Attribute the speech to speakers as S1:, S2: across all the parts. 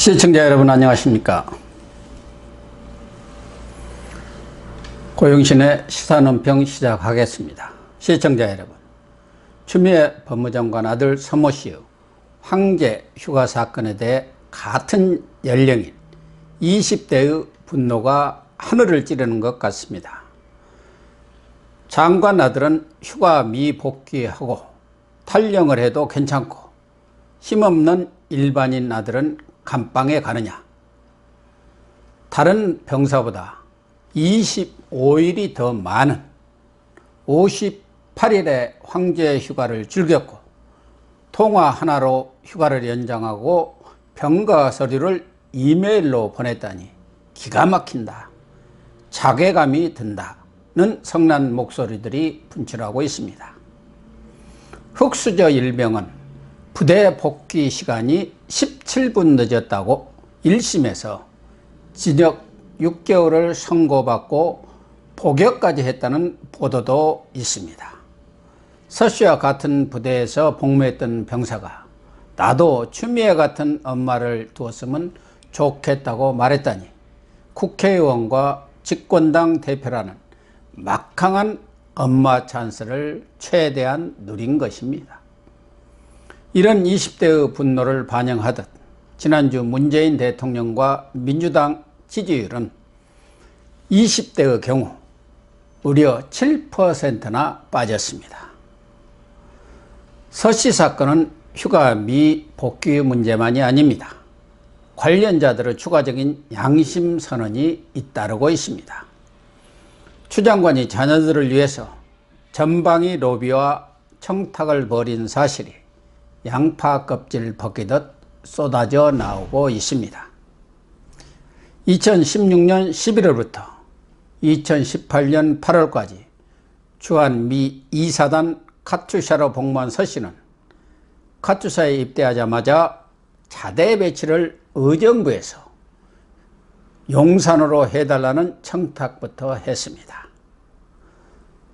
S1: 시청자 여러분 안녕하십니까. 고영신의 시사논평 시작하겠습니다. 시청자 여러분, 추미애 법무장관 아들 서모 씨의 황제 휴가 사건에 대해 같은 연령인 20대의 분노가 하늘을 찌르는 것 같습니다. 장관 아들은 휴가 미복귀하고 탈영을 해도 괜찮고 힘없는 일반인 아들은 감방에 가느냐. 다른 병사보다 25일이 더 많은 58일의 황제 휴가를 즐겼고 통화 하나로 휴가를 연장하고 병가 서류를 이메일로 보냈다니 기가 막힌다, 자괴감이 든다는 성난 목소리들이 분출하고 있습니다. 흑수저 일병은 부대 복귀 시간이 17분 늦었다고 1심에서 징역 6개월을 선고받고 복역까지 했다는 보도도 있습니다. 서 씨와 같은 부대에서 복무했던 병사가 나도 추미애 같은 엄마를 두었으면 좋겠다고 말했다니 국회의원과 집권당 대표라는 막강한 엄마 찬스를 최대한 누린 것입니다. 이런 20대의 분노를 반영하듯 지난주 문재인 대통령과 민주당 지지율은 20대의 경우 무려 7%나 빠졌습니다. 서 씨 사건은 휴가 미복귀 문제만이 아닙니다. 관련자들의 추가적인 양심 선언이 잇따르고 있습니다. 추 장관이 자녀들을 위해서 전방위 로비와 청탁을 벌인 사실이 양파 껍질 벗기듯 쏟아져 나오고 있습니다. 2016년 11월부터 2018년 8월까지 주한 미 2사단 카투샤로 복무한 서 씨는 카투샤에 입대하자마자 자대 배치를 의정부에서 용산으로 해달라는 청탁부터 했습니다.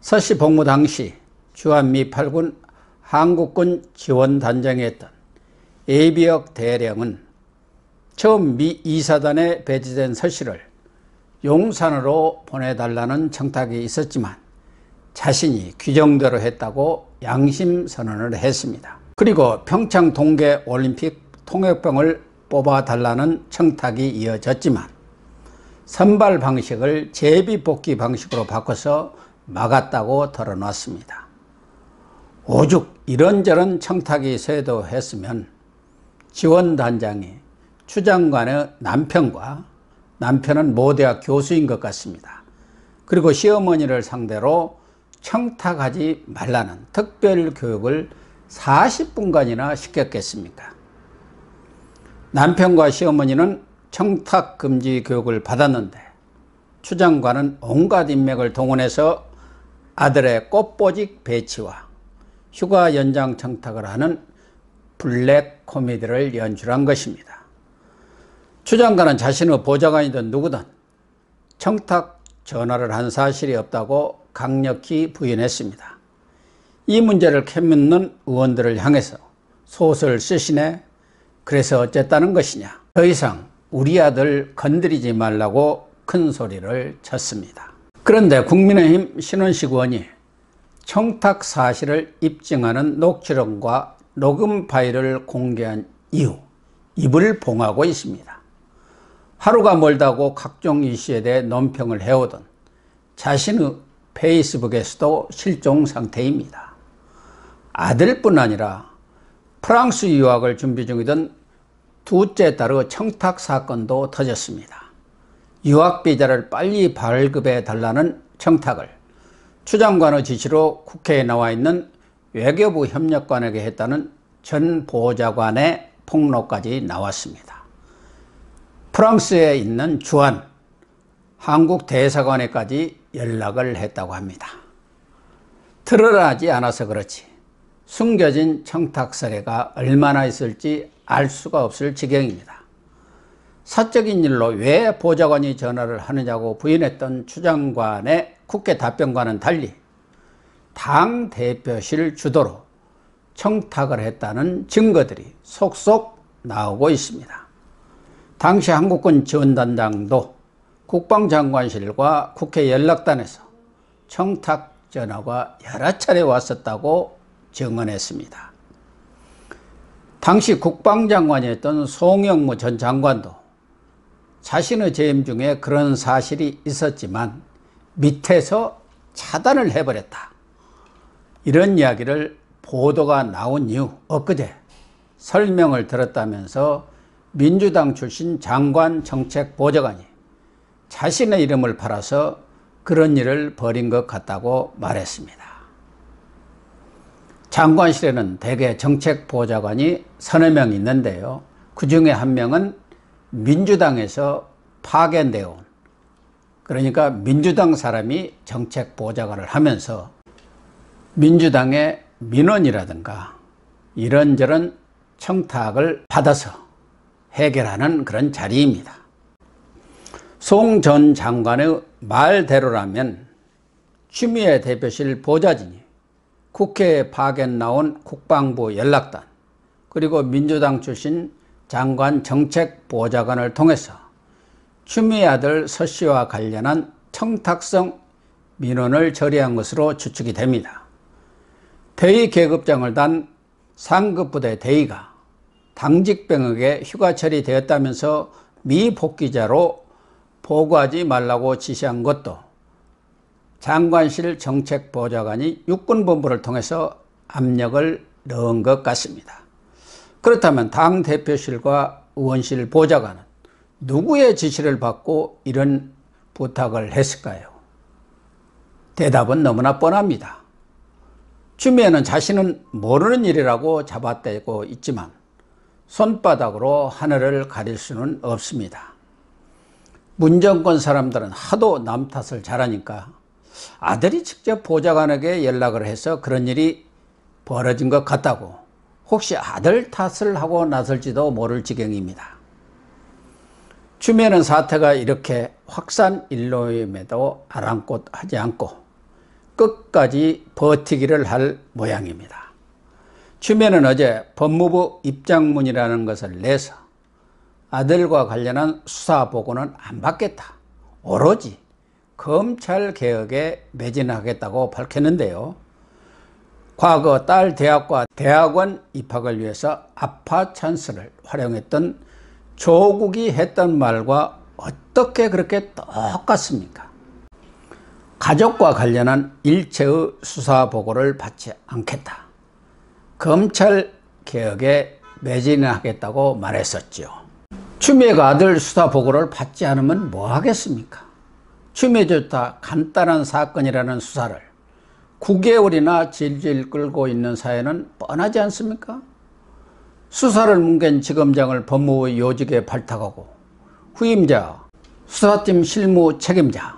S1: 서 씨 복무 당시 주한 미 8군 한국군 지원단장에 했던 예비역 대령은 처음 미 2사단에 배치된 서 씨를 용산으로 보내달라는 청탁이 있었지만 자신이 규정대로 했다고 양심 선언을 했습니다. 그리고 평창 동계올림픽 통역병을 뽑아달라는 청탁이 이어졌지만 선발 방식을 제비뽑기 방식으로 바꿔서 막았다고 털어놨습니다. 오죽 이런저런 청탁이 쇄도했으면 지원단장이 추 장관의 남편과 남편은 모대학 교수인 것 같습니다. 그리고 시어머니를 상대로 청탁하지 말라는 특별 교육을 40분간이나 시켰겠습니까? 남편과 시어머니는 청탁 금지 교육을 받았는데 추 장관은 온갖 인맥을 동원해서 아들의 꽃보직 배치와 휴가 연장 청탁을 하는 블랙 코미디를 연출한 것입니다. 추 장관은 자신의 보좌관이든 누구든 청탁 전화를 한 사실이 없다고 강력히 부인했습니다. 이 문제를 캐묻는 의원들을 향해서 소설 쓰시네, 그래서 어쨌다는 것이냐, 더 이상 우리 아들 건드리지 말라고 큰 소리를 쳤습니다. 그런데 국민의힘 신원식 의원이 청탁 사실을 입증하는 녹취록과 녹음 파일을 공개한 이후 입을 봉하고 있습니다. 하루가 멀다고 각종 이슈에 대해 논평을 해오던 자신의 페이스북에서도 실종 상태입니다. 아들뿐 아니라 프랑스 유학을 준비 중이던 둘째 딸의 청탁 사건도 터졌습니다. 유학 비자를 빨리 발급해 달라는 청탁을 추 장관의 지시로 국회에 나와 있는 외교부 협력관에게 했다는 전 보좌관의 폭로까지 나왔습니다. 프랑스에 있는 주한 한국 대사관에까지 연락을 했다고 합니다. 드러나지 않아서 그렇지 숨겨진 청탁 사례가 얼마나 있을지 알 수가 없을 지경입니다. 사적인 일로 왜 보좌관이 전화를 하느냐고 부인했던 추 장관의 국회 답변과는 달리 당 대표실 주도로 청탁을 했다는 증거들이 속속 나오고 있습니다. 당시 한국군 지원단장도 국방장관실과 국회 연락단에서 청탁 전화가 여러 차례 왔었다고 증언했습니다. 당시 국방장관이었던 송영무 전 장관도 자신의 재임 중에 그런 사실이 있었지만 밑에서 차단을 해버렸다. 이런 이야기를 보도가 나온 이후 엊그제 설명을 들었다면서 민주당 출신 장관 정책보좌관이 자신의 이름을 팔아서 그런 일을 벌인 것 같다고 말했습니다. 장관실에는 대개 정책보좌관이 서너 명 있는데요. 그 중에 한 명은 민주당에서 파견되어 온, 그러니까 민주당 사람이 정책보좌관을 하면서 민주당의 민원이라든가 이런저런 청탁을 받아서 해결하는 그런 자리입니다. 송 전 장관의 말대로라면 추미애 대표실 보좌진이 국회에 파견 나온 국방부 연락단 그리고 민주당 출신 장관 정책보좌관을 통해서 추미애 아들 서 씨와 관련한 청탁성 민원을 처리한 것으로 추측이 됩니다. 대위 계급장을 단 상급부대 대위가 당직병역에 휴가 처리되었다면서 미복귀자로 보고하지 말라고 지시한 것도 장관실 정책보좌관이 육군본부를 통해서 압력을 넣은 것 같습니다. 그렇다면 당대표실과 의원실 보좌관은 누구의 지시를 받고 이런 부탁을 했을까요? 대답은 너무나 뻔합니다. 추미애는 자신은 모르는 일이라고 잡아떼고 있지만 손바닥으로 하늘을 가릴 수는 없습니다. 문정권 사람들은 하도 남 탓을 잘하니까 아들이 직접 보좌관에게 연락을 해서 그런 일이 벌어진 것 같다고 혹시 아들 탓을 하고 나설지도 모를 지경입니다. 추미애는 사태가 이렇게 확산일로임에도 아랑곳하지 않고 끝까지 버티기를 할 모양입니다. 추미애는 어제 법무부 입장문이라는 것을 내서 아들과 관련한 수사 보고는 안 받겠다. 오로지 검찰개혁에 매진하겠다고 밝혔는데요. 과거 딸 대학과 대학원 입학을 위해서 아파 찬스를 활용했던 조국이 했던 말과 어떻게 그렇게 똑같습니까? 가족과 관련한 일체의 수사 보고를 받지 않겠다. 검찰개혁에 매진하겠다고 말했었죠. 추미애가 아들 수사 보고를 받지 않으면 뭐 하겠습니까? 추미애조차 간단한 사건이라는 수사를 9개월이나 질질 끌고 있는 사연은 뻔하지 않습니까? 수사를 뭉갠 지검장을 법무부 요직에 발탁하고 후임자, 수사팀 실무 책임자,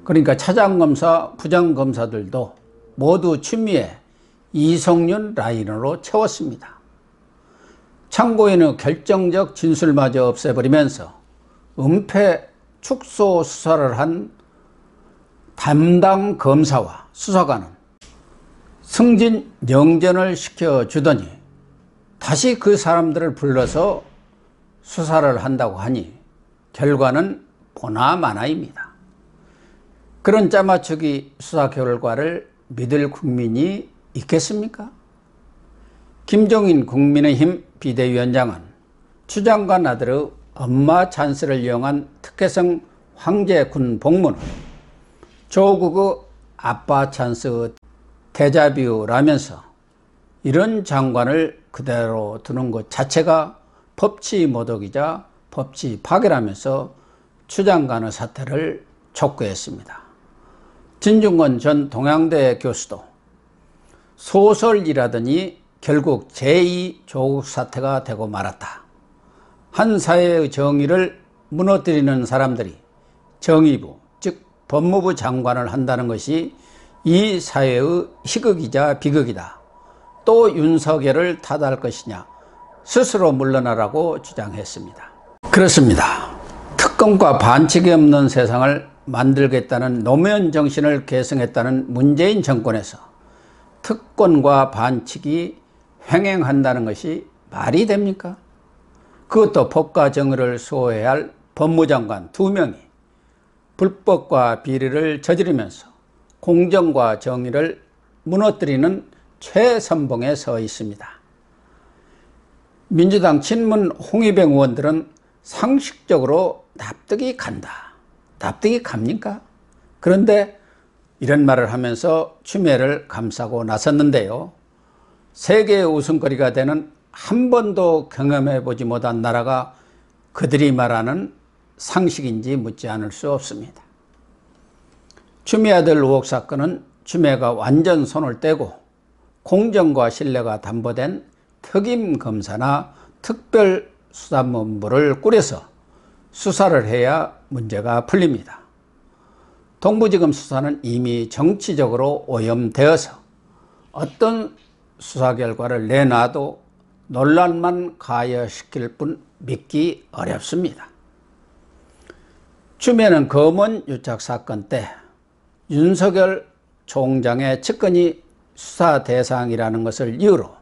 S1: 그러니까 차장검사, 부장검사들도 모두 추미애, 이성윤 라인으로 채웠습니다. 참고인의 결정적 진술마저 없애버리면서 은폐 축소 수사를 한 담당 검사와 수사관은 승진 영전을 시켜주더니 다시 그 사람들을 불러서 수사를 한다고 하니 결과는 보나마나입니다. 그런 짜맞추기 수사 결과를 믿을 국민이 있겠습니까? 김종인 국민의힘 비대위원장은 추 장관 아들의 엄마 찬스를 이용한 특혜성 황제군 복무는 조국의 아빠 찬스 데자뷰라면서 이런 장관을 그대로 두는 것 자체가 법치 모독이자 법치 파괴라면서 추 장관의 사퇴를 촉구했습니다. 진중권 전 동양대 교수도 소설이라더니 결국 제2 조국 사태가 되고 말았다. 한 사회의 정의를 무너뜨리는 사람들이 정의부, 즉 법무부 장관을 한다는 것이 이 사회의 희극이자 비극이다. 또 윤석열을 탓할 것이냐, 스스로 물러나라고 주장했습니다. 그렇습니다. 특검과 반칙이 없는 세상을 만들겠다는 노무현 정신을 계승했다는 문재인 정권에서 특권과 반칙이 횡행한다는 것이 말이 됩니까? 그것도 법과 정의를 수호해야 할 법무장관 2명이 불법과 비리를 저지르면서 공정과 정의를 무너뜨리는 최선봉에 서 있습니다. 민주당 친문 홍위병 의원들은 상식적으로 납득이 간다. 납득이 갑니까? 그런데 이런 말을 하면서 추미애를 감싸고 나섰는데요. 세계의 웃음거리가 되는 한 번도 경험해보지 못한 나라가 그들이 말하는 상식인지 묻지 않을 수 없습니다. 추미애 아들 의혹 사건은 추미애가 완전 손을 떼고 공정과 신뢰가 담보된 특임검사나 특별수사본부를 꾸려서 수사를 해야 문제가 풀립니다. 동부지검 수사는 이미 정치적으로 오염되어서 어떤 수사 결과를 내놔도 논란만 가여시킬 뿐 믿기 어렵습니다. 추미애는 검언 유착 사건 때 윤석열 총장의 측근이 수사 대상이라는 것을 이유로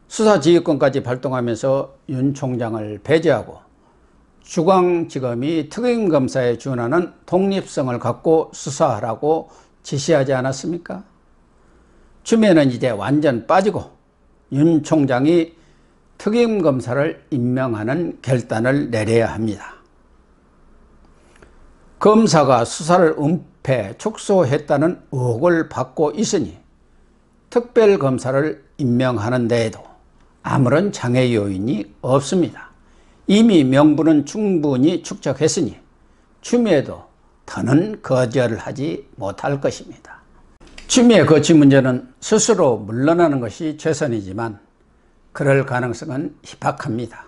S1: 수사지휘권까지 발동하면서 윤 총장을 배제하고 중앙지검이 특임검사에 준하는 독립성을 갖고 수사하라고 지시하지 않았습니까? 추미애는 이제 완전 빠지고 윤 총장이 특임검사를 임명하는 결단을 내려야 합니다. 검사가 수사를 은폐, 축소했다는 의혹을 받고 있으니 특별검사를 임명하는 데에도 아무런 장애 요인이 없습니다. 이미 명분은 충분히 축적했으니 추미애도 더는 거절을 하지 못할 것입니다. 추미애 거취 문제는 스스로 물러나는 것이 최선이지만 그럴 가능성은 희박합니다.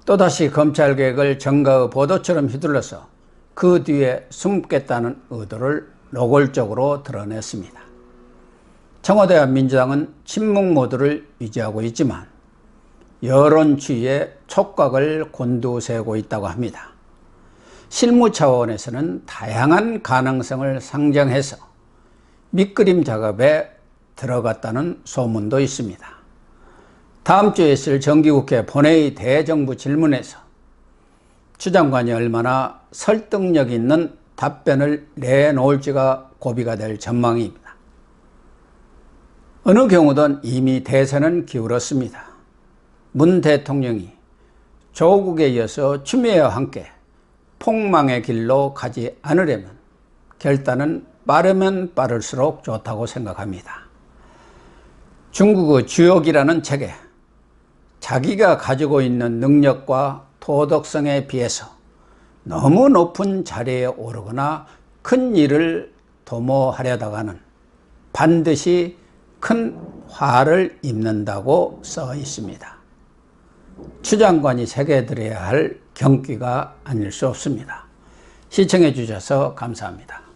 S1: 또다시 검찰개혁을 정가의 보도처럼 휘둘러서 그 뒤에 숨겠다는 의도를 노골적으로 드러냈습니다. 청와대와 민주당은 침묵 모드를 유지하고 있지만 여론 추이에 촉각을 곤두세우고 있다고 합니다. 실무 차원에서는 다양한 가능성을 상정해서 밑그림 작업에 들어갔다는 소문도 있습니다. 다음 주에 있을 정기국회 본회의 대정부 질문에서 추 장관이 얼마나 설득력 있는 답변을 내놓을지가 고비가 될 전망입니다. 어느 경우든 이미 대선은 기울었습니다. 문 대통령이 조국에 이어서 추미애와 함께 폭망의 길로 가지 않으려면 결단은 빠르면 빠를수록 좋다고 생각합니다. 중국의 주역이라는 책에 자기가 가지고 있는 능력과 도덕성에 비해서 너무 높은 자리에 오르거나 큰 일을 도모하려다가는 반드시 큰 화를 입는다고 써 있습니다. 추 장관이 새겨들어야 할 경기가 아닐 수 없습니다. 시청해 주셔서 감사합니다.